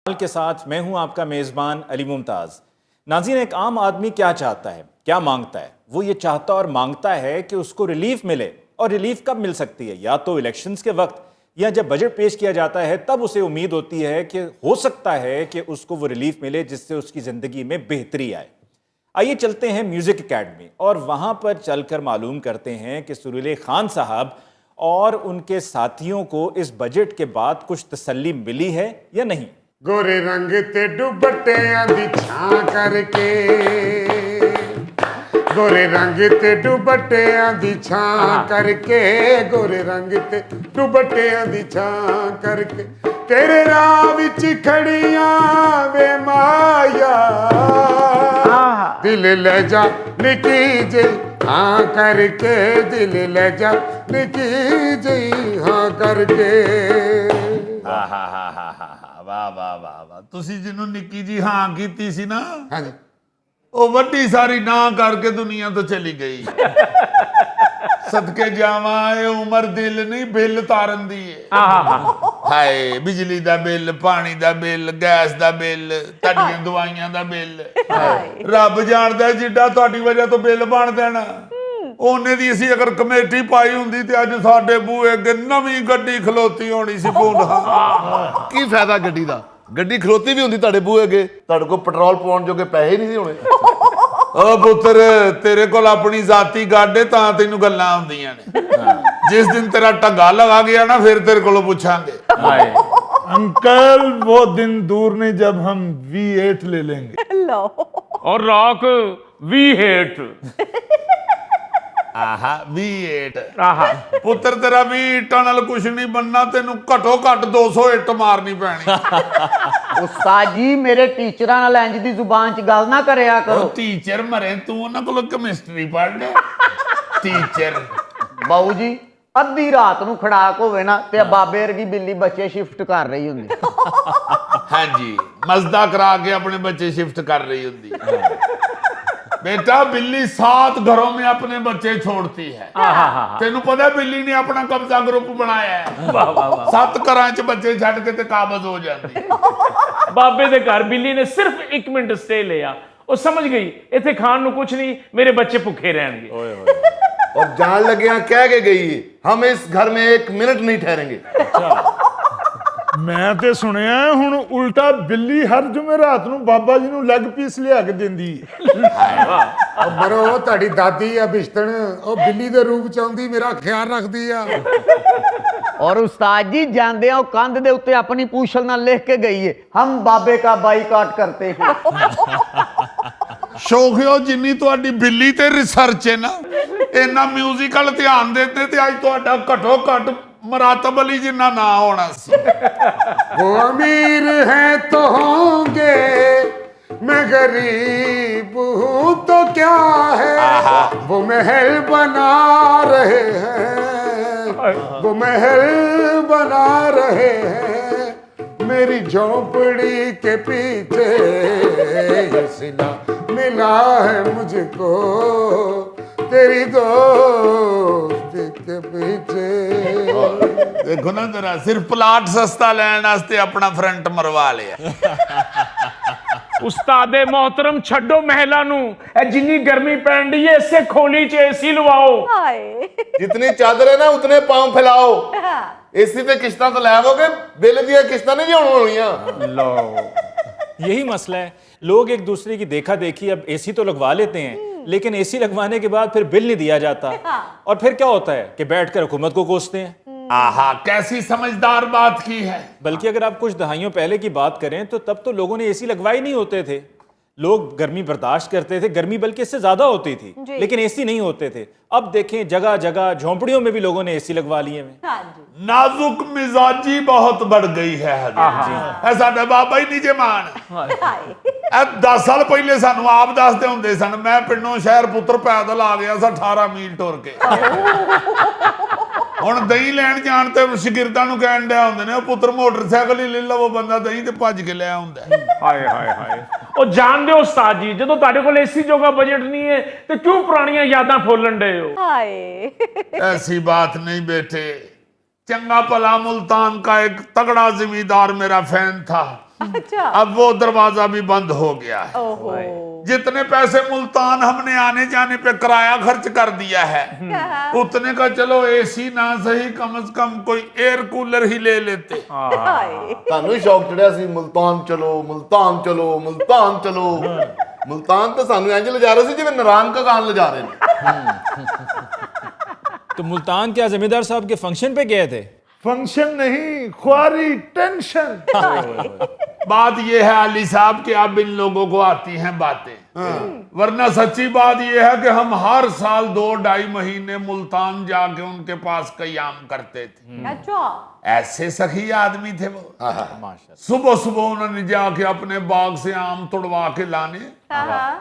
के साथ मैं हूं आपका मेज़बान अली मुमताज़। नाज़रीन, एक आम आदमी क्या चाहता है, क्या मांगता है? वो ये चाहता और मांगता है कि उसको रिलीफ मिले। और रिलीफ कब मिल सकती है? या तो इलेक्शंस के वक्त, या जब बजट पेश किया जाता है तब उसे उम्मीद होती है कि हो सकता है कि उसको वो रिलीफ मिले जिससे उसकी ज़िंदगी में बेहतरी आए। आइए चलते हैं म्यूज़िक एकेडमी और वहाँ पर चलकर मालूम करते हैं कि सुरीले खान साहब और उनके साथियों को इस बजट के बाद कुछ तसल्ली मिली है या नहीं। गोरे रंग ते दुपट्टियां दी छां करके, गोरे रंग ते दुपट्टियां दी छां करके, गोरे रंग ते दुपट्टियां दी छां करके, तेरे राह विच खड़ियां वे माया, दिल ले जा निकी जी हाँ करके, दिल ले जा निकी जी हाँ करके। वाह वाह वाह वाह, ਤੁਸੀਂ ਜਿਹਨੂੰ ਨਿੱਕੀ ਜੀ ਹਾਂ ਕੀਤੀ ਸੀ ਨਾ, ਹਾਂਜੀ, ਉਹ ਵੱਡੀ ਸਾਰੀ ਨਾ ਕਰਕੇ ਦੁਨੀਆ ਤੋਂ ਚਲੀ ਗਈ। ਸਦਕੇ ਜਾਵਾਂ, ਇਹ ਉਮਰ ਦਿਲ ਨਹੀਂ ਬਿੱਲ ਤਾਰਨ ਦੀ ਏ। ਹਾਏ, ਬਿਜਲੀ ਦਾ ਬਿੱਲ, ਪਾਣੀ ਦਾ ਬਿੱਲ, ਗੈਸ ਦਾ ਬਿੱਲ, ਤੁਹਾਡੀਆਂ ਦਵਾਈਆਂ ਦਾ ਬਿੱਲ, ਰੱਬ ਜਾਣਦਾ ਜਿੱਡਾ ਤੁਹਾਡੀ ਵਜ੍ਹਾ ਤੋਂ ਬਿੱਲ ਬਣ ਦੇਣਾ। ਉਹਨੇ ਦੀ ਅਸੀਂ ਅਗਰ ਕਮੇਟੀ ਪਾਈ ਹੁੰਦੀ ਤੇ ਅੱਜ ਸਾਡੇ ਬੂਹੇ ਅੱਗੇ ਨਵੀਂ ਗੱਡੀ ਖਲੋਤੀ ਹੋਣੀ ਸੀ। ਕੀ ਫਾਇਦਾ ਗੱਡੀ ਦਾ? ਗੱਡੀ ਖਲੋਤੀ ਵੀ ਹੁੰਦੀ ਤੁਹਾਡੇ ਬੂਹੇ ਅੱਗੇ, ਤੁਹਾਡੇ ਕੋਲ ਪੈਟਰੋਲ ਪਾਉਣ ਜੋਗੇ ਪੈਸੇ ਹੀ ਨਹੀਂ ਸੀ ਹੋਣੇ। ਓ ਪੁੱਤਰ, ਤੇਰੇ ਕੋਲ ਆਪਣੀ ਜ਼ਾਤੀ ਗਾਡੇ ਤਾਂ ਤੈਨੂੰ ਗੱਲਾਂ ਹੁੰਦੀਆਂ ਨੇ। ਜਿਸ ਦਿਨ ਤੇਰਾ ਢੱਗਾ ਲਗਾ ਗਿਆ ਨਾ, ਫਿਰ ਤੇਰੇ ਕੋਲੋਂ ਪੁੱਛਾਂਗੇ। अंकल, वो दिन दूर नहीं जब हम V8 ले लेंगे। और रॉक V8। ਆਹਾ V8। ਪੁੱਤਰ, ਤੇਰਾ ਵੀ ਇੱਟਾਂ ਨਾਲ ਕੁਛ ਨਹੀਂ ਬਣਨਾ, ਤੈਨੂੰ ਘੱਟੋ ਘੱਟ 200 ਇੱਟ ਮਾਰਨੀ ਪੈਣੀ। ਉਸਤਾਦ ਜੀ, ਮੇਰੇ ਟੀਚਰਾਂ ਨਾਲ ਇੰਜ ਦੀ ਜ਼ੁਬਾਨ 'ਚ ਗੱਲ ਨਾ ਕਰਿਆ ਕਰੋ। ਉਹ ਟੀਚਰ ਮਰੇ, ਤੂੰ ਉਹਨਾਂ ਕੋਲੋਂ ਕੈਮਿਸਟਰੀ ਪੜ੍ਹ ਲੈ। ਟੀਚਰ ਬਾਊ ਜੀ, ਅੱਧੀ ਰਾਤ ਨੂੰ ਖੜਾਕ ਹੋਵੇ ਨਾ ਤੇ ਬਾਬੇ ਵਰਗੀ ਬਿੱਲੀ ਬੱਚੇ ਸ਼ਿਫਟ ਕਰ ਰਹੀ ਹੁੰਦੀ। ਹਾਂਜੀ, ਮਜ਼ਦਾ ਕਰਾ ਕੇ ਆਪਣੇ ਬੱਚੇ शिफ्ट कर रही होती। बेटा, बिल्ली 7 घरों में अपने बच्चे छोड़ती है। तेनू पता है बिल्ली ने अपना कब्जा ग्रुप बनाया है। 7 घरां च बच्चे छड़ के ते काबज हो जाती। बाबे दे घर बिल्ली ने सिर्फ 1 मिनट स्टे लिया, वो समझ गई इत्थे खान नू कुछ नहीं, मेरे बच्चे भुखे रहणगे। और जान लगे कह के गई, हम इस घर में 1 मिनट नहीं ठहरेंगे। मैं ते सुनिया हुण उल्टा बिल्ली हर जुमेरात ਨੂੰ ਬਾਬਾ ਜੀ ਨੂੰ ਲੈਗ ਪੀਸ ਲਿਆ ਕੇ ਦਿੰਦੀ। ਮਰੋ, ਤੁਹਾਡੀ ਦਾਦੀ ਆ ਬਿਸ਼ਤਣ, ਉਹ ਬਿੱਲੀ ਦੇ ਰੂਪ ਚ ਆਉਂਦੀ, ਮੇਰਾ ਖਿਆਲ ਰੱਖਦੀ ਆ। ਔਰ ਉਸਤਾਦ ਜੀ, ਜਾਂਦੇ ਆ ਉਹ ਕੰਧ ਦੇ ਉੱਤੇ ਆਪਣੀ ਪੂਛਲ ਨਾਲ ਲਿਖ ਕੇ ਗਈ ਹੈ, ਹਮ ਬਾਬੇ का ਬਾਈਕਾਟ करते हैं। ਸ਼ੌਕਿਓ, ਜਿੰਨੀ ਤੁਹਾਡੀ ਬਿੱਲੀ ਤੇ ਰਿਸਰਚ ਹੈ ਨਾ, ਇੰਨਾ ਮਿਊਜ਼ੀਕਲ ਧਿਆਨ ਦਿੰਦੇ ਤੇ ਅੱਜ ਤੁਹਾਡਾ ਘੱਟੋ ਘੱਟ ਮਰਾਤਬ ਅਲੀ ਜਿੰਨਾ ਨਾ ਹੋਣਾ ਸੀ। वो अमीर है तो होंगे, मैं गरीब हूँ तो क्या है, वो महल बना रहे हैं, वो महल बना रहे हैं, मेरी झोपड़ी के पीछे ये सिला मिला है मुझको, तेरी दोस्ती के पीछे। देखो ना जरा, सिर्फ प्लाट सस्ता लैन वास्ते अपना फ्रंट मरवा लिया। उस्तादे मोहतरम, छड्डो महला नू, जिन्नी गर्मी पैन दी है इसे खोली च एसी लवाओ। जितनी चादर है ना उतने पांव फैलाओ। एसी ते किश्तां तो लैवोगे, बिल दी किश्तां नहीं होनियां। यही मसला है, लोग एक दूसरे की देखा देखी अब एसी तो लगवा लेते हैं, लेकिन एसी लगवाने के बाद फिर बिल नहीं दिया जाता। और फिर क्या होता है कि बैठकर हुकूमत को कोसते हैं। आहा, कैसी समझदार बात की है। बल्कि अगर आप कुछ दहाइयों पहले की बात करें तो तब तो लोगों ने एसी लगवाए नहीं होते थे। लोग गर्मी बर्दाश्त करते थे, गर्मी बल्कि इससे ज्यादा होती थी, लेकिन एसी नहीं होते थे। अब देखें, जगह जगह झोंपड़ियों में भी लोगों ने एसी लगवा लिए हैं। नाजुक मिजाजी बहुत बढ़ गई है। ऐसा बाबा ही नहीं जे मान। 10 साल पहले सानू आप दसदे हुंदे सन, मैं पिंडों शहर पुत्र पैदल आ गया सा 18 मील टुर के। ਹੁਣ ਦਹੀਂ ਲੈਣ ਜਾਣ ਤੇ ਸ਼ਾਗਿਰਦਾਂ ਨੂੰ ਕਹਿਣ ਡਿਆ ਹੁੰਦੇ ਨੇ, ਉਹ ਪੁੱਤਰ ਮੋਟਰਸਾਈਕਲ ਹੀ ਲੈ ਲਵੋ, ਬੰਦਾ ਦਹੀਂ ਤੇ ਭੱਜ ਕੇ ਲੈ ਆਉਂਦਾ। ਹਾਏ ਹਾਏ ਹਾਏ, ਉਹ ਜਾਣਦੇ ਹੋ ਉਸਤਾਦ ਜੀ, ਜਦੋਂ ਤੁਹਾਡੇ ਕੋਲ ਏਸੀ ਜੋਗਾ ਬਜਟ ਨਹੀਂ ਹੈ ਤੇ ਕਿਉਂ ਪੁਰਾਣੀਆਂ ਯਾਦਾਂ ਫੋਲਣ ਡਏ ਹੋ? ਹਾਏ, ऐसी बात नहीं बेटे। चंगा भला मुल्तान का एक तगड़ा जिम्मेदार मेरा फैन था, अच्छा। अब वो दरवाजा भी बंद हो गया है। ओहो। जितने पैसे मुल्तान हमने आने जाने पे किराया खर्च कर दिया है, उतने का चलो एसी ना सही, कम से कम कोई एयर कूलर ही ले लेते। हाय। ਤੁਹਾਨੂੰ ਹੀ ਸ਼ੌਕ ਚੜਿਆ ਸੀ ਮੁਲਤਾਨ ਚਲੋ ਮੁਲਤਾਨ ਚਲੋ ਮੁਲਤਾਨ ਚਲੋ। ਮੁਲਤਾਨ ਤਾਂ ਸਾਨੂੰ ਇੰਜ ਲਿਜਾ ਰਹੇ ਸੀ ਜਿਵੇਂ ਨਾਰਾਇਣ ਕਾ ਗਾਨ ਲਿਜਾ ਰਹੇ ਨੇ। तो मुल्तान क्या जमींदार साहब के फंक्शन पे गए थे? फंक्शन नहीं, ख्वारी टेंशन। बात ये है अली साहब कि अब इन लोगों को आती हैं बातें, वरना सच्ची बात ये है कि हम हर साल 2-2.5 महीने मुल्तान जाके उनके पास कयाम करते थे। अच्छा। ऐसे सखी आदमी थे वो। सुबह सुबह उन्होंने जाके अपने बाग से आम तोड़वा के लाने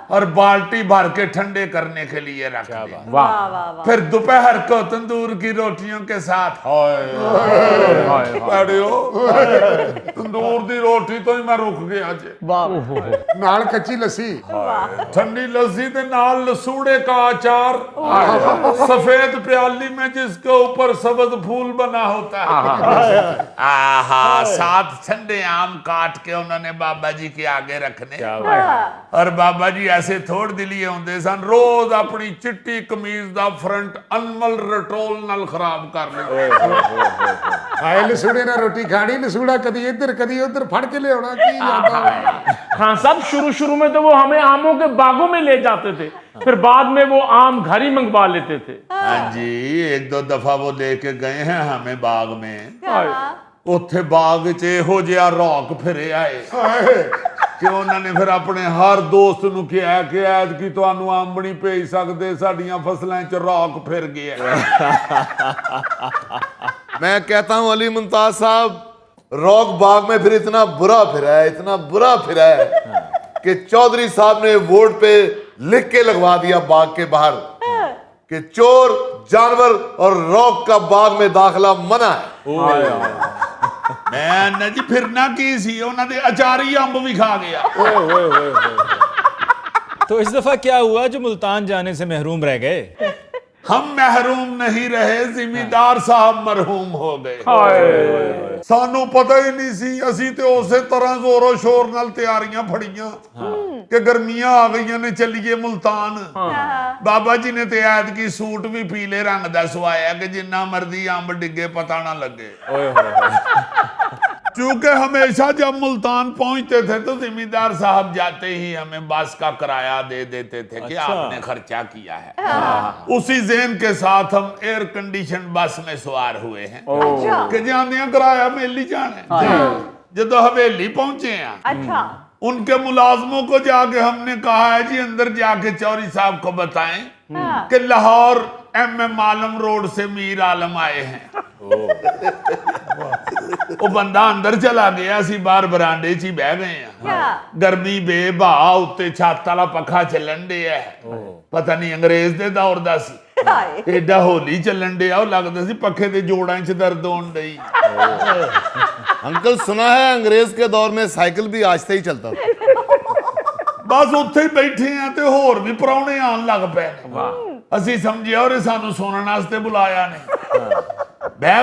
और बाल्टी भर के ठंडे करने के लिए रख दें। वाह वाह वाह। फिर दोपहर को तंदूर की रोटियों के साथ तंदूर की रोटी तो ही मैं रुक गया जे। ਨਾਲ ਕੱਚੀ ਲੱਸੀ। ठंडी लस्सी के नाल लसूड़े का अचार, सफेद प्याली में जिसके ऊपर सब्ज फूल बना होता है, आहा, साथ ठंडे आम काट के उन्होंने बाबा जी के आगे रखने। और बाबा जी ऐसे थोड़ दिलिए होंगे सन, रोज अपनी चिट्टी कमीज दा फ्रंट अनमल रटोल नाल खराब कर ले। ਆਏ ਲਸੂੜੇ ਨਾਲ ਰੋਟੀ ਖਾਣੀ, ਲਸੂੜਾ ਕਦੀ ਇੱਧਰ ਕਦੀ ਉੱਧਰ ਫੜ ਕੇ ਲਿਆਉਣਾ, ਕੀ ਜਾਂਦਾ। खान साहब शुरू में तो वो हमें आमों के बागों में ले जाते थे, फिर बाद में वो आम घर ही मंगवा लेते थे। हाँ जी, 1-2 दफा वो लेके गए हैं हमें बाग में। ਉੱਥੇ ਬਾਗ 'ਚ ਇਹੋ ਜਿਹਾ ਰੌਕ ਫਿਰੇ ਆਏ ਕਿ ਉਹਨਾਂ ਨੇ ਫਿਰ ਆਪਣੇ ਹਰ ਦੋਸਤ ਨੂੰ ਕਿਹਾ ਕਿ ਐਤਕੀ ਤੁਹਾਨੂੰ ਆਮਣੀ ਭੇਜ ਸਕਦੇ, ਸਾਡੀਆਂ ਫਸਲਾਂ 'ਚ ਰੌਕ ਫਿਰ ਗਿਆ। मैं कहता हूं अली मुमताज साहब, रॉक बाग में फिर इतना बुरा फिरा है, इतना बुरा फिरा है कि चौधरी साहब ने वोट पे लिख के लगवा दिया बाग के बाहर कि चोर, जानवर और रॉक का बाग में दाखिला मना है। ਮੈਂ ਨਾ ਜੀ ਫਿਰਨਾ ਕੀ ਸੀ, ਉਹਨਾਂ ਦੇ ਅਚਾਰੀ ਅੰਬ ਵੀ ਖਾ ਗਿਆ। तो इस दफा क्या हुआ जो मुल्तान जाने से महरूम रह गए? हम महरूम नहीं रहे, जिम्मेदार साहब मरहूम हो गए। ਸਾਨੂੰ ਪਤਾ ਹੀ ਨਹੀਂ ਸੀ, ਅਸੀਂ ਤੇ ਉਸੇ ਤਰ੍ਹਾਂ ਜ਼ੋਰੋ ਸ਼ੋਰ ਨਾਲ ਤਿਆਰੀਆਂ ਫੜੀਆਂ ਕਿ ਗਰਮੀਆਂ ਆ ਗਈਆਂ ਨੇ, ਚੱਲੀਏ ਮੁਲਤਾਨ। ਬਾਬਾ ਜੀ ਨੇ ਤੇ ਐਤਕੀ ਸੂਟ ਵੀ ਪੀਲੇ ਰੰਗ ਦਾ ਸਵਾਇਆ ਕਿ ਜਿੰਨਾ ਮਰਜ਼ੀ ਅੰਬ ਡਿੱਗੇ पता ना लगे। चूंकि हमेशा जब मुल्तान पहुंचते थे तो जिम्मेदार साहब जाते ही हमें बस का किराया दे देते थे कि आपने खर्चा किया है। उसी ज़हन के साथ हम एयर कंडीशन बस में सवार हुए हैं कि जाने किराया मिल ही जाना है। जब हवेली पहुंचे हैं, अच्छा। उनके मुलाजमों को जाके हमने कहा है जी अंदर जाके चौधरी साहब को बताएं कि लाहौर MM आलम रोड से मीर आलम आए हैं। वो बंदा अंदर चला गया, सी बाहर बरांडे च ही बह गए हैं। गर्मी बेबा उत्ते छत वाला पखा चलन डे है, पता नहीं अंग्रेज दे दौर दा सी, एडा होली चलन डे, लगदा सी पखे दे जोड़ां च दर्द होण डई। अंकल सुना है अंग्रेज के दौर में साइकिल भी आहिस्ते ही चलता था। बस उत्थे ही बैठे हैं ते होर भी प्राहुणे आन लग पए ने। ਅਸੀਂ ਸਮਝਿਆ ਔਰ ਸਾਨੂੰ ਸੁਣਨ ਵਾਸਤੇ ਬੁਲਾਇਆ ਨੇ। ਬਹਿ